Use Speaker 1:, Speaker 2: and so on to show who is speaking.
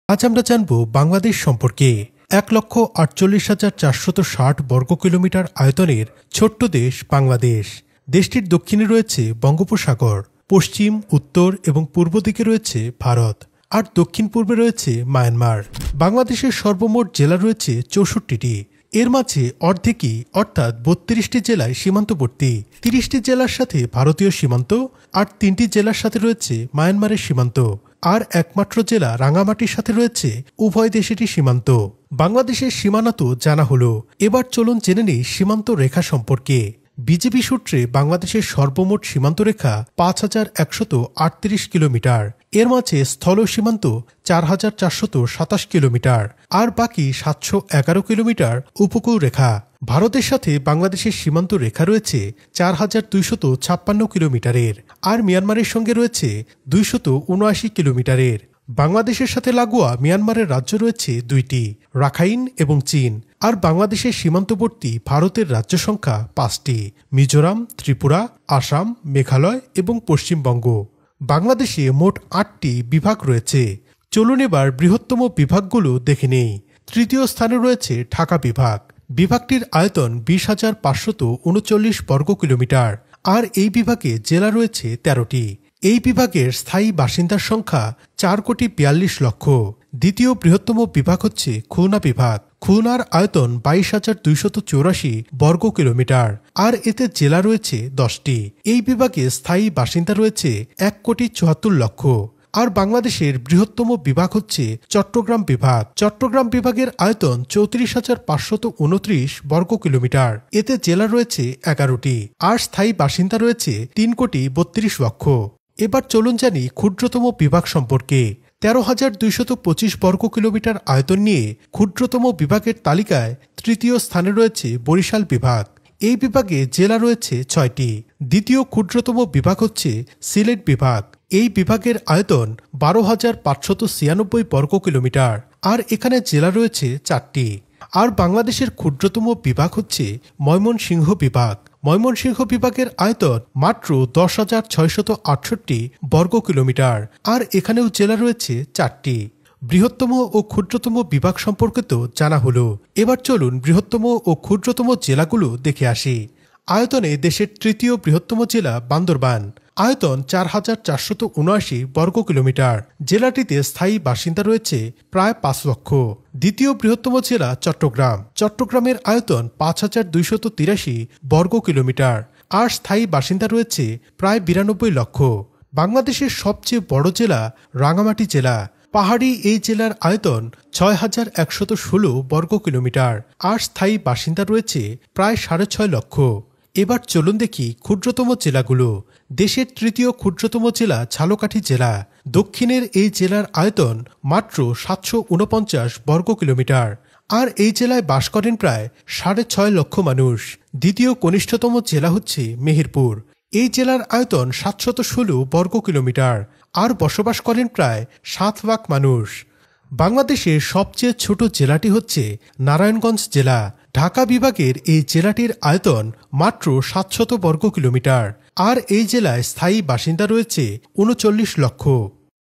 Speaker 1: আজ আমরা জানব বাংলাদেশ সম্পর্কে। ১,৪৮,৪৬০ বর্গ কিলোমিটার আয়তনের ছোট্ট দেশ বাংলাদেশ। দেশটির দক্ষিণে রয়েছে বঙ্গোপসাগর, পশ্চিম, উত্তর এবং পূর্ব দিকে রয়েছে ভারত, আর দক্ষিণ পূর্বে রয়েছে মায়ানমার। বাংলাদেশের সর্বমোট জেলা রয়েছে ৬৪টি। এর মাঝে অর্ধেকই অর্থাৎ ৩২টি জেলায় সীমান্তবর্তী, ৩০টি জেলার সাথে ভারতীয় সীমান্ত, আর ৩টি জেলার সাথে রয়েছে মায়ানমারের সীমান্ত, আর একমাত্র জেলা রাঙামাটির সাথে রয়েছে উভয় দেশেরই সীমান্ত। বাংলাদেশের সীমানা তো জানা হলো, এবার চলুন জেনে নিই সীমান্ত রেখা সম্পর্কে। বিজিবি সূত্রে বাংলাদেশের সর্বমোট সীমান্ত রেখা ৫,১৩৮ কিলোমিটার। এর মাঝে স্থল সীমান্ত ৪,৪২৭ কিলোমিটার, আর বাকি ৭১১ কিলোমিটার উপকূল রেখা। ভারতের সাথে বাংলাদেশের সীমান্ত রেখা রয়েছে ৪,২৫৬ কিলোমিটারের, আর মিয়ানমারের সঙ্গে রয়েছে ২৭৯ কিলোমিটারের। বাংলাদেশের সাথে লাগোয়া মিয়ানমারের রাজ্য রয়েছে ২টি, রাখাইন এবং চীন। আর বাংলাদেশের সীমান্তবর্তী ভারতের রাজ্য সংখ্যা ৫টি: মিজোরাম, ত্রিপুরা, আসাম, মেঘালয় এবং পশ্চিমবঙ্গ। বাংলাদেশে মোট ৮টি বিভাগ রয়েছে। চলুন এবার বৃহত্তম বিভাগগুলো দেখে নেই। তৃতীয় স্থানে রয়েছে ঢাকা বিভাগ। বিভাগটির আয়তন ২০,৫৩৯ বর্গ কিলোমিটার, আর এই বিভাগে জেলা রয়েছে ১৩টি। এই বিভাগের স্থায়ী বাসিন্দার সংখ্যা ৪,৪২,০০,০০০। দ্বিতীয় বৃহত্তম বিভাগ হচ্ছে খুলনা বিভাগ। খুলনার আয়তন ২২,২৮৪ বর্গ কিলোমিটার, আর এতে জেলা রয়েছে ১০টি। এই বিভাগে স্থায়ী বাসিন্দা রয়েছে ১,৭৪,০০,০০০। আর বাংলাদেশের বৃহত্তম বিভাগ হচ্ছে চট্টগ্রাম বিভাগ। চট্টগ্রাম বিভাগের আয়তন ৩৪,৫২৯ বর্গ কিলোমিটার। এতে জেলা রয়েছে ১১টি, আর স্থায়ী বাসিন্দা রয়েছে ৩,৩২,০০,০০০। এবার চলুন জানি ক্ষুদ্রতম বিভাগ সম্পর্কে। ১৩,২২৫ বর্গ কিলোমিটার আয়তন নিয়ে ক্ষুদ্রতম বিভাগের তালিকায় তৃতীয় স্থানে রয়েছে বরিশাল বিভাগ। এই বিভাগে জেলা রয়েছে ৬টি। দ্বিতীয় ক্ষুদ্রতম বিভাগ হচ্ছে সিলেট বিভাগ। এই বিভাগের আয়তন ১২,৫৯৬ বর্গ কিলোমিটার, আর এখানে জেলা রয়েছে ৪টি। আর বাংলাদেশের ক্ষুদ্রতম বিভাগ হচ্ছে ময়মনসিংহ বিভাগ। ময়মনসিংহ বিভাগের আয়তন মাত্র ১০,৬৬৮ বর্গ কিলোমিটার, আর এখানেও জেলা রয়েছে ৪টি। বৃহত্তম ও ক্ষুদ্রতম বিভাগ সম্পর্কে তো জানা হলো, এবার চলুন বৃহত্তম ও ক্ষুদ্রতম জেলাগুলো দেখে আসি। আয়তনে দেশের তৃতীয় বৃহত্তম জেলা বান্দরবান। আয়তন ৪,৪৭৯ বর্গ কিলোমিটার। জেলাটিতে স্থায়ী বাসিন্দা রয়েছে প্রায় ৫ লক্ষ। দ্বিতীয় বৃহত্তম জেলা চট্টগ্রাম। চট্টগ্রামের আয়তন ৫,২৮৩ বর্গ কিলোমিটার, আর স্থায়ী বাসিন্দা রয়েছে প্রায় ৯২ লক্ষ। বাংলাদেশের সবচেয়ে বড় জেলা রাঙামাটি জেলা। পাহাড়ি এই জেলার আয়তন ৬,১১৬ বর্গ কিলোমিটার, আর স্থায়ী বাসিন্দা রয়েছে প্রায় ৬.৫ লক্ষ। এবার চলুন দেখি ক্ষুদ্রতম জেলাগুলো। দেশের তৃতীয় ক্ষুদ্রতম জেলা ঝালকাঠি জেলা। দক্ষিণের এই জেলার আয়তন মাত্র ৭৪৯ বর্গ কিলোমিটার, আর এই জেলায় বাস করেন প্রায় ৬.৫ লক্ষ মানুষ। দ্বিতীয় কনিষ্ঠতম জেলা হচ্ছে মেহেরপুর। এই জেলার আয়তন ৭১৬ বর্গ কিলোমিটার, আর বসবাস করেন প্রায় ৭ লাখ মানুষ। বাংলাদেশের সবচেয়ে ছোট জেলাটি হচ্ছে নারায়ণগঞ্জ জেলা। ঢাকা বিভাগের এই জেলাটির আয়তন মাত্র ৭০০ বর্গ কিলোমিটার, আর এই জেলায় স্থায়ী বাসিন্দা রয়েছে ৩৯ লক্ষ।